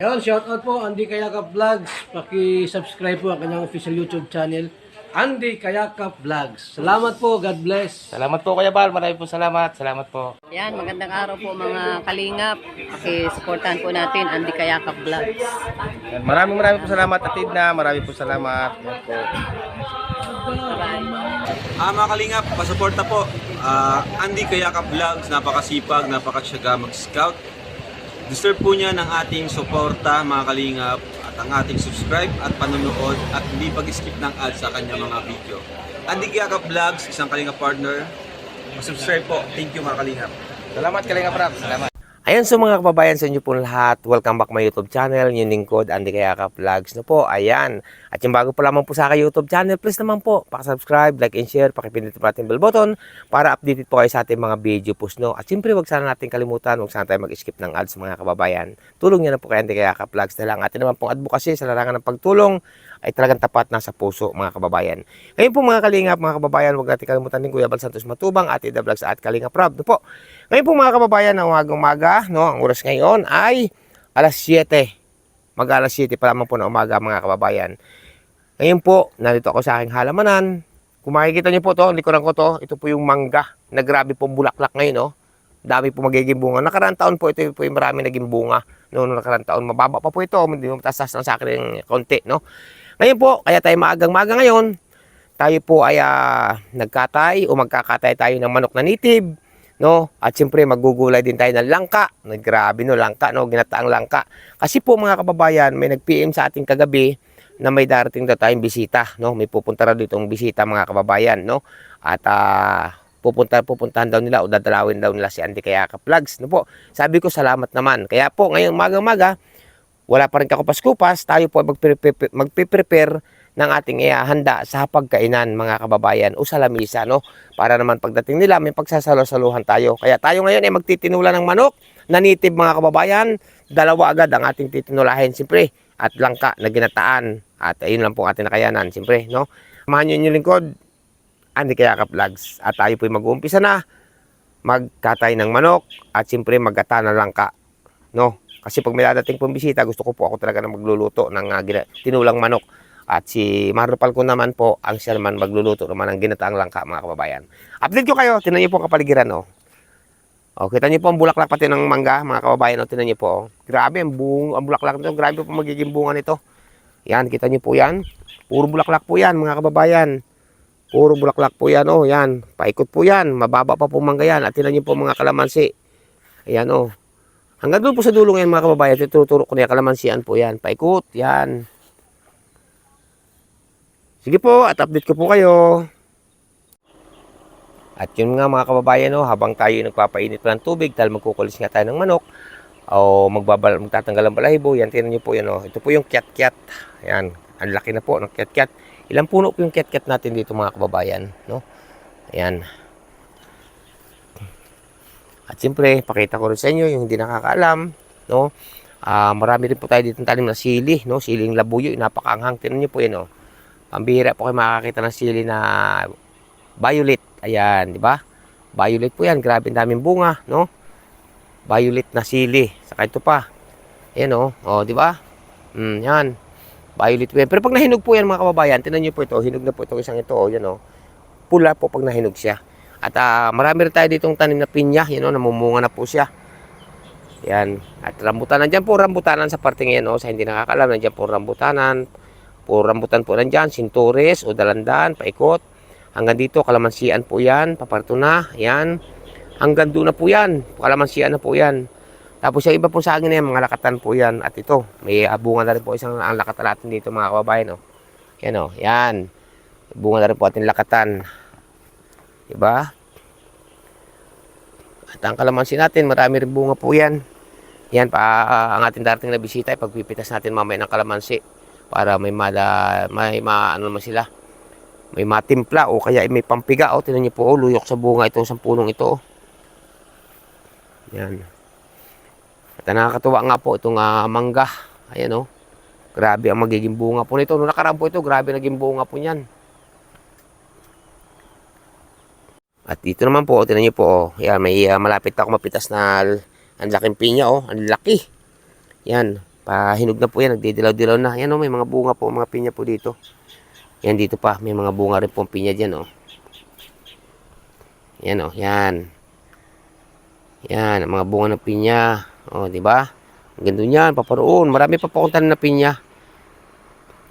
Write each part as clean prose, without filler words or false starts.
Ayun, shoutout po Andy Kayakap Vlogs. Paki-subscribe po ang kanyang official YouTube channel, Andy Kayakap Vlogs. Salamat po, God bless. Salamat po Kuya Bal, maraming po salamat. Salamat po. Yan, magandang araw po mga kalingap. Paki-supportahan po natin Andy Kayakap Vlogs. Yan, maraming po salamat Atid na, maraming po salamat. Yan po. Mga kalingap, pasuporta po. Andy Kayakap Vlogs, napakasipag, napakasyaga mag-scout. Deserve po niya ng ating suporta mga kalingap at ang ating subscribe at panonood at hindi pag-skip ng ads sa kanya mga video. Andy Kayakap Vlogs, isang kalingap partner. Subscribe po. Thank you mga kalingap. Salamat Kalinga Prab, salamat. Ayan, so mga kababayan sa inyo po lahat, welcome back my YouTube channel, yung lingkod, Andy Kayakap Vlogs na po, ayan. At yung bago po lamang po sa aking YouTube channel, please naman po, pakasubscribe, like and share, pakipindot po natin bell button para updated po kayo sa ating mga video post, no? At siyempre, wag sana natin kalimutan, wag sana tayo mag-skip ng ads mga kababayan. Tulong nyo na po kay Andy Kayakap Vlogs na lang. At naman pong advocacy sa larangan ng pagtulong ay talagang tapat na sa puso mga kababayan. Ngayon po mga kalingap, mga kababayan, wag natin kalimutan din Kuya Bal Santos Matubang, Atid na Vlogs at Kalinga Prab, no po. Ngayon po mga kababayan, ang umaga, no, ang oras ngayon ay alas 7. Mag-alas 7 pa lamang po na umaga mga kababayan. Ngayon po, narito ako sa aking halamanan. Kung makikita niyo po to, likuran ko to, ito po yung mangga na grabe po bulaklak ngayon, no. Dami po magiging bunga. Nakaraan taon po ito po yung marami naging bunga. No, nakaraan taon mababa pa po ito, hindi mo mataas lang sa akin konti, no. Ngayon po, kaya tayo maagang-maga ngayon, tayo po ay nagkatay o magkakatay tayo ng manok na native, no? At siyempre magugulay din tayo ng langka. Grabe no, langka, no, ginataang langka. Kasi po mga kababayan, may nag-PM sa ating kagabi na may darating daw tayong bisita, no? May pupunta raw ditong bisita mga kababayan, no? At pupuntahan daw nila o dadalawin daw nila si Andy Kayakap Vlogs, no po. Sabi ko salamat naman. Kaya po ngayong magang-maga, wala pa rin kakupas-kupas, tayo po magpe-prepare ng ating handa sa pagkainan mga kababayan o sa lamisa, no? Para naman pagdating nila may pagsasalo-saluhan tayo. Kaya tayo ngayon ay magtitinula ng manok na native mga kababayan. Dalawa agad ang ating titinulahin siyempre at langka na ginataan. At ayun lang po ating nakayanan siyempre, no? Samahan nyo yung lingkod, Andy Kayakap Vlogs. At tayo po mag-uumpisa na magkatay ng manok at siyempre maggata ng langka, no? Kasi pag may dadating pong bisita, gusto ko po ako talaga na magluluto ng tinulang manok. At si Marupal ko naman po, ang siya naman magluluto naman ng ginataang langka mga kababayan. Update ko kayo, tinan niyo po ang kapaligiran, no? O, kita niyo po ang bulaklak pati ng mangga mga kababayan, no? Tinan niyo po. Grabe, ang bulaklak nito, grabe po magiging bunga nito. Yan, kita niyo po yan. Puro bulaklak po yan mga kababayan. Puro bulaklak po yan, oh, yan. Paikot po yan, mababa pa po mangga yan. At tinan niyo po mga kalamansi. Ayan, oh. Hanggang doon po sa dulo ngayon mga kababayan, tuturo ko na kalamansian po yan. Paikot, yan. Sige po, at update ko po kayo. At yun nga mga kababayan, no, habang tayo nagpapainit pa ng tubig dahil magkukulis nga tayo ng manok o magtatanggal ng balahibo, yan, tinan nyo po yan. Oh. Ito po yung kiat-kiat. Yan, ang laki na po ng kiat-kiat. Ilang puno po yung kiat-kiat natin dito mga kababayan. No? Ayan. At siyempre, pakita ko rin sa inyo yung hindi nakakaalam, no? Marami rin po tayo dito tanim na sili, no? Siling labuyo, napakaanghang. Tingnan niyo po 'yan, oh. Pambihira po kayo makakita ng sili na violet. Ayan, di ba? Violet po 'yan, grabe daming bunga, no? Violet na sili. Saka ito pa. Ayan, oh. Oh, di ba? 'Yan. Violet po 'yan. Pero pag nahinog po 'yan mga kababayan, tingnan niyo po ito, hinog na po itong isang ito, oh, 'yan, oh. Pula po pag nahinog siya. At marami rin tayo ditong tanim na pinya, yun, know, namumunga na po siya. Yan. At rambutan, nandiyan po rambutanan sa parte ngayon, no? Sa hindi nakakalam, nandiyan po rambutanan. Puro rambutan po nandiyan, sintures o dalandan, paikot. Hanggang dito, kalamansian po yan, paparto na, yan. Hanggang doon na po yan, kalamansian na po yan. Tapos yung iba po sa akin na yan, mga lakatan po yan. At ito, may bunga na rin po isang ang lakatan natin dito mga kababayan, oh. Yan, oh, yan. Bunga na rin po ating lakatan. Diba? At ang kalamansi natin, marami rin bunga po yan. Yan, ang ating darating na bisita, pagpipitas natin mamaya ng kalamansi para may ano naman sila, may matimpla o kaya may pampiga. O, tinan niyo po, luyok sa bunga ito, sa punong ito. Yan. At nakakatuwa nga po itong mangga. Ayan, o. Grabe ang magiging bunga po nito. Noong nakaraan po ito, grabe naging bunga po niyan. At dito naman po, tinan niyo po, oh. Yan, may malapit ako mapitas na ang laking pinya, oh. Ang laki. Yan. Pahinog na po yan, nagdidilaw-dilaw na. Yan may mga bunga po, mga pinya po dito. Yan dito pa, may mga bunga rin po pinya dyan Yan yan. Yan, ang mga bunga ng pinya. Di ba? Ang ganda niyan, paparoon. Marami pa po akong tanim na pinya.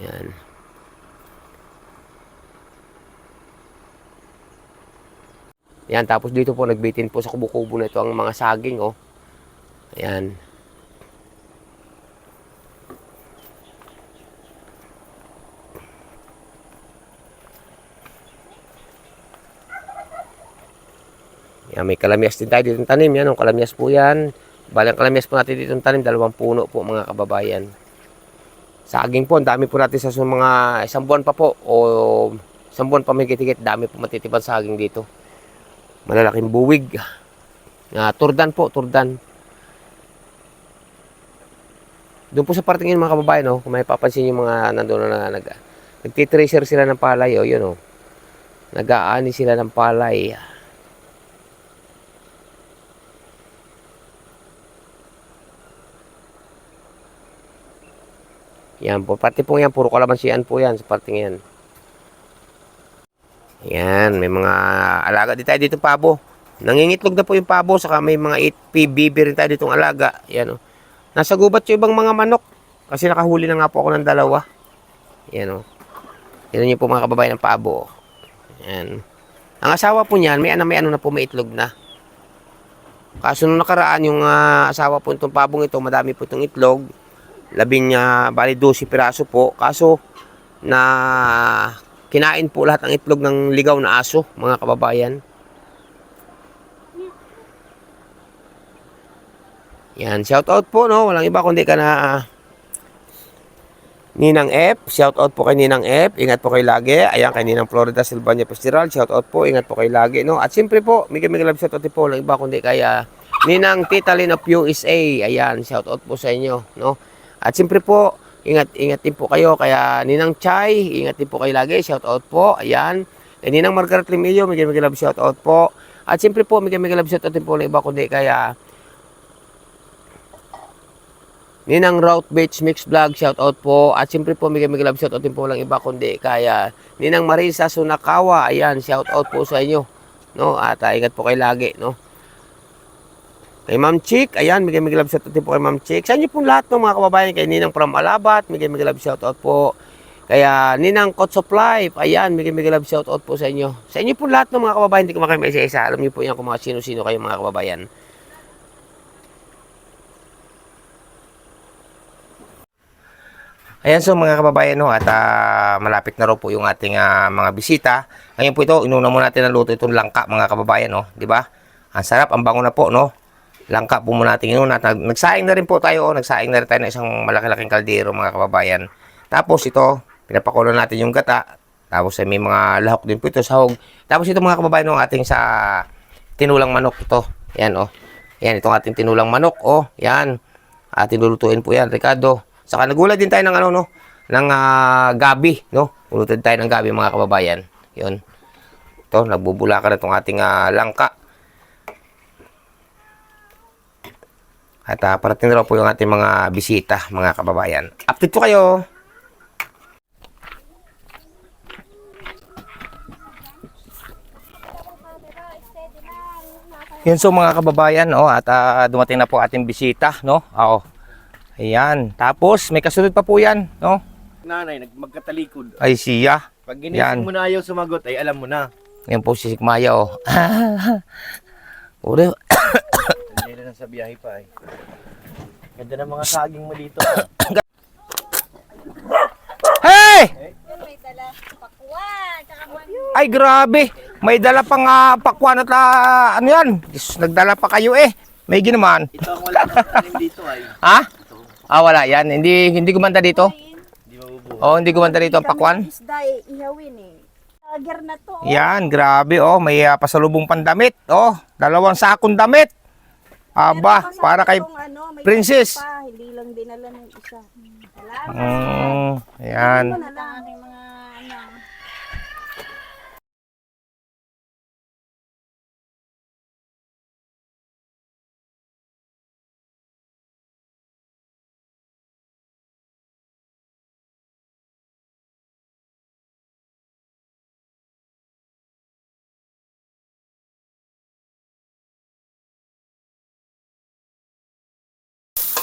Yan. Yan, tapos dito po nagbitin po sa kubo-kubo na ito ang mga saging, Ayan. Yan, may kalamyas din tayo dito tanim. Yan, kalamyas po yan. Balang kalamyas po natin dito tanim. 2 puno po mga kababayan. Saging po, ang dami po natin sa mga 1 buwan pa po. O 1 buwan pa may kitikit. Dami po matitibang saging dito. Malalaking buwig. Turdan po, turdan. Doon po sa parting yun mga kababayan, kung may papansin yung mga nandun na nagtitracer sila ng palay, yun nag-aani sila ng palay. Yan po, pati po yan, puro kalamansian po yan sa parting yan. Yan, may mga alaga din tayo dito pabo. Nangingitlog na po yung pabo, saka may mga 8PBB rin tayo ditong alaga. Yan Nasa gubat yung ibang mga manok. Kasi nakahuli na nga po ako ng 2. Yan Yan yung po mga kababayan ng pabo. Yan. Ang asawa po niyan, may ano na po, may itlog na. Kaso nung nakaraan, yung asawa po itong pabong ito, madami po itong itlog. Bali 12 piraso po. Kaso, kinain po lahat ng itlog ng ligaw na aso, mga kababayan. Yan, shout out po, walang iba kundi ka na Ninang F. Shout out po kay Ninang F. Ingat po kayo lagi. Ayan, kay Ninang Florida Silvania Festival. Shout out po, ingat po kayo lagi, At siyempre po, may love shout out po, walang iba kundi kaya Ninang Tita Lynn of USA. Ayan, shout out po sa inyo, At siyempre po, ingat din po kayo. Kaya Ninang Chay, ingat din po kayo lagi. Shout out po. Ayan. Kay Ninang Margaret Limillo, may love shout out po. At siyempre po, may love shout out din po, walang iba kundi kaya Ninang Route Beach Mix Vlog, shout out po. At siyempre po, may love shout out din po lang iba kundi kaya Ninang Marisa Sunakawa. Ayan, shout out po sa inyo. At ingat po kayo lagi, Kay Ma'am Chick, ayan, may love shout out din po kay Ma'am Chick. Sa inyo po lahat ng mga kababayan, kay Ninang from Alabat, may love shout out po. Kaya Ninang Cots of Life, ayan, may love shout out po sa inyo. Sa inyo po lahat ng mga kababayan, hindi ko makalim isa-isa. Alam niyo po yan kung mga sino-sino kayo mga kababayan. Ayan, so mga kababayan, at malapit na raw po yung ating mga bisita. Ngayon po ito, inuna muna natin ang luto itong langka, mga kababayan, di ba? Ang sarap, ang bango na po, Langka po muna natin inuna. Nagsaing na rin po tayo, nagsaing na rin tayo ng isang malaki-laking kaldero, mga kababayan. Tapos ito, pinapakulo natin yung gata. Tapos may mga lahok din po ito, sahog. Tapos ito mga kababayan, ating sa tinulang manok ito. Yan, Yan, itong ating tinulang manok, yan. Tinulutuin po yan, Ricardo. Saka nagulad din tayo ng ng gabi, Ulutad tayo ng gabi mga kababayan. 'Yun. Ito, nagbubulakan na itong ating langka. At parating na raw po yung ating mga bisita, mga kababayan. Update po kayo. Yan so mga kababayan, at dumating na po ating bisita, Ayan. Tapos, may kasunod pa po yan, Nanay, magkatalikod. Ay, siya. Pag ginising mo na ayaw sumagot, ay alam mo na. Yan po si Sikmaya, Uri. Hindi na sa biyahe pa, Ganda ng mga saging mo dito. Hey! May dala pakwan, tsaka Ay, grabe. May dala pang pakwan at ano yan? Diyos, nagdala pa kayo May ginaman. Ito ang wala na dito ay. Ha? Wala yan. Hindi gumanda dito. Hindi mabubuhay. Hindi gumanda dito ang pakwan. isda ihawin Lager na to. Yan, grabe may pasalubong pandamit. 2 sakong damit. Aba, para kay may Princess. pa, hindi lang dinala ng isa. Salamat. Yan. Ano na lang aking mga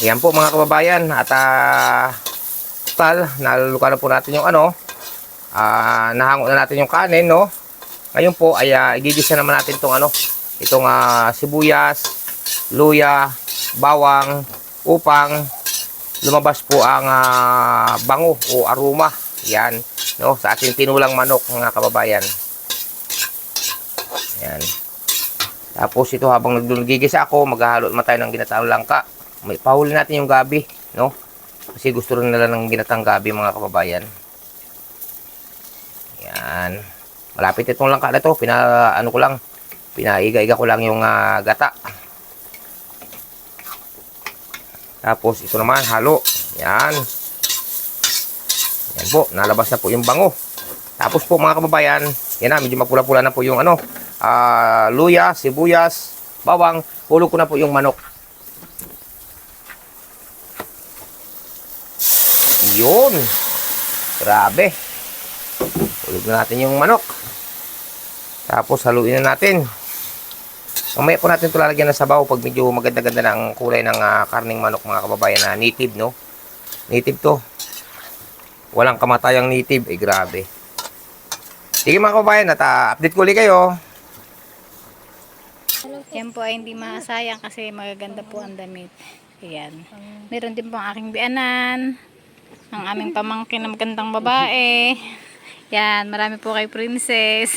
Ayan po mga kababayan. At total, nalulukan na po natin yung ano. Nahango na natin yung kanin, no? Ngayon po ay igigisa naman natin itong ano, itong sibuyas, luya, bawang upang lumabas po ang bango o aroma. Yan, no, sa ating tinulang manok mga kababayan. Yan. Tapos ito habang nagigisa ako, maghahalo naman tayo ng ginataang langka. May pahuli natin yung gabi, no? Kasi gusto rin nila ng ginatang gabi mga kababayan. Yan. Malapit itong langka na to. Pinaiga-iga ko lang yung gata. Tapos ito naman halo. Yan. Yan po, nalabas na po yung bango. Tapos po mga kababayan, yan na, medyo mapula-pula na po yung ano, luya, sibuyas, bawang. Hulog ko na po yung manok. Yun. Grabe. Hulog na natin yung manok. Tapos haluin na natin. Mamaya po natin ito lalagyan ng sabaw pag medyo maganda-ganda na ang kulay ng karning manok mga kababayan na native, no? Native to. Walang kamatayang native. Eh, grabe. Sige mga kababayan, at update ko ulit kayo. Yan po ay hindi masayang kasi magaganda po ang damit. Ayan. Meron din po ang aking bianan. Ang aming pamangkin na magandang babae. Yan. Marami po kay Princess.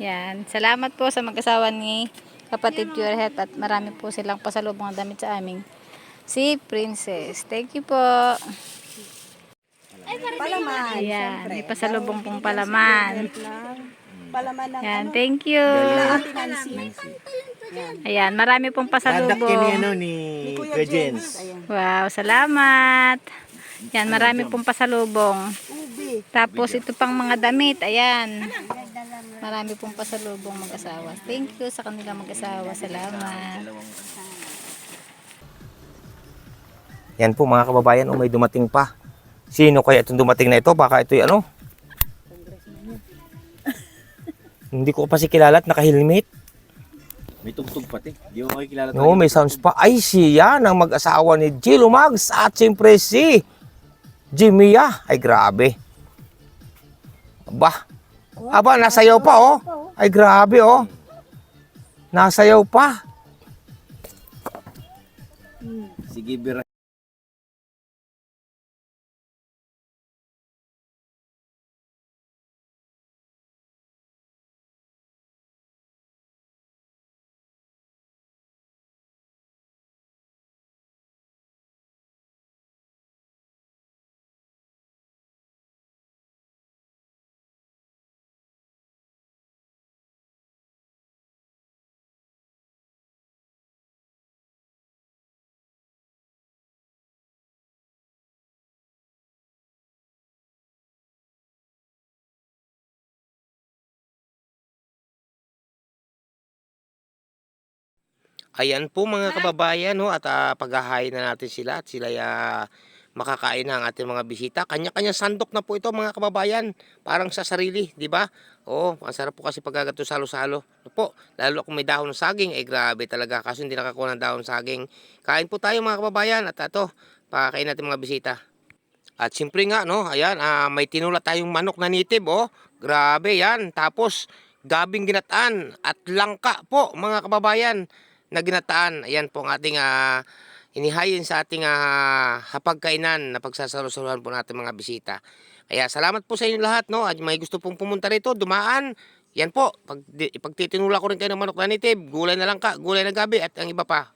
Yan. Salamat po sa mag-asawa ni kapatid Pure Health at marami po silang pasalubong ng damit sa aming si Princess. Thank you po. Palaman. Ayan. May pasalubong pong palaman. Palaman ng Yan. Thank you. Ayan. Marami pong pasalubong. ni Kuya Jens. Wow. Salamat. Yan. Marami pong pasalubong. Tapos ito pang mga damit. Ayan. Marami pong pasalubong mag-asawa. Thank you sa kanila mag-asawa. Salamat. Yan po mga kababayan, may dumating pa. Sino kaya itong dumating na ito? Baka ito'y ano? Hindi ko pa si kilala at naka-helmet. May tugtog pati. Di ko makikilala No, may sounds pa. Ay, siya ang mag-asawa ni Jill Umags at siyempre si Jimia. Ay, grabe. Aba, nasayaw pa, oh. Ay, grabe, oh. Nasayaw pa. Sige, Bira. Ayan po mga kababayan, no, at paghahain na natin sila at sila makakain ng ating mga bisita. Kanya-kanya sandok na po ito mga kababayan, parang sa sarili, di ba? Oo, ang sarap po kasi pagkagato salo-salo. Ano po, lalo kung may dahon ng saging, grabe talaga, kaso hindi nakakuha ng dahon ng saging. Kain po tayo mga kababayan at ito, pakain natin mga bisita. At siyempre nga, no, ayan, may tinula tayong manok na native, oh. Grabe yan. Tapos, gabing ginataan at langka po mga kababayan na ginataan. Ayan po ang ating inihayin sa ating hapagkainan na pagsasalusaluhan po natin mga bisita. Kaya salamat po sa inyo lahat, no? At may gusto pong pumunta rito, dumaan. Yan po, pagtitinula ko rin kayo ng manok na native, gulay na langka, gulay na gabi at ang iba pa.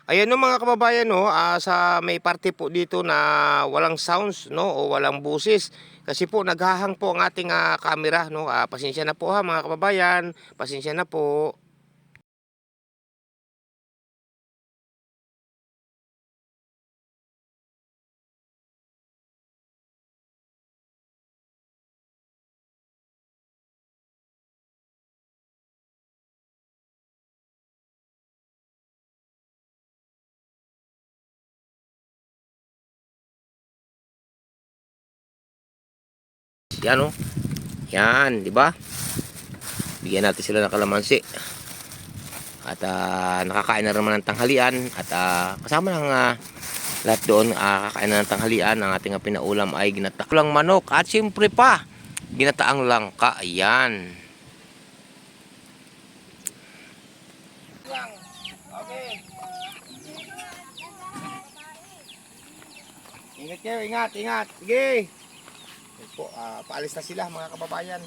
Ayan no mga kababayan, no, sa may parte po dito na walang sounds, no, o walang busis kasi po naghahang po ang ating camera, no. Pasensya na po ha mga kababayan, pasensya na po. Yan oh. Yan, di ba? Bigyan natin sila ng kalamansi. At nakakain na naman ng tanghalian. At kasama ng lahat doon, kakain na ng tanghalian. Ang ating pinaulam ay ginataang manok. At siyempre pa, ginataang langka. Ayan. Okay. Ingat kayo, ingat. Sige. Po, paalis na sila mga kababayan.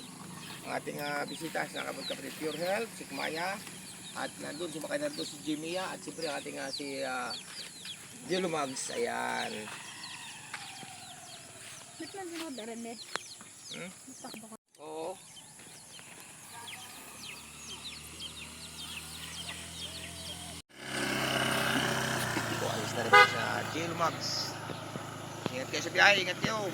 Ang ating bisita sa kapatid Pure Health, si Kumaya. At nandun, sumakay na doon si Jimia. At siyempre ang ating si Dilumags. Ayan. Oo. Po, alis na rin sa Dilumags. Ingat kayo sa biyahe, ingat kayo.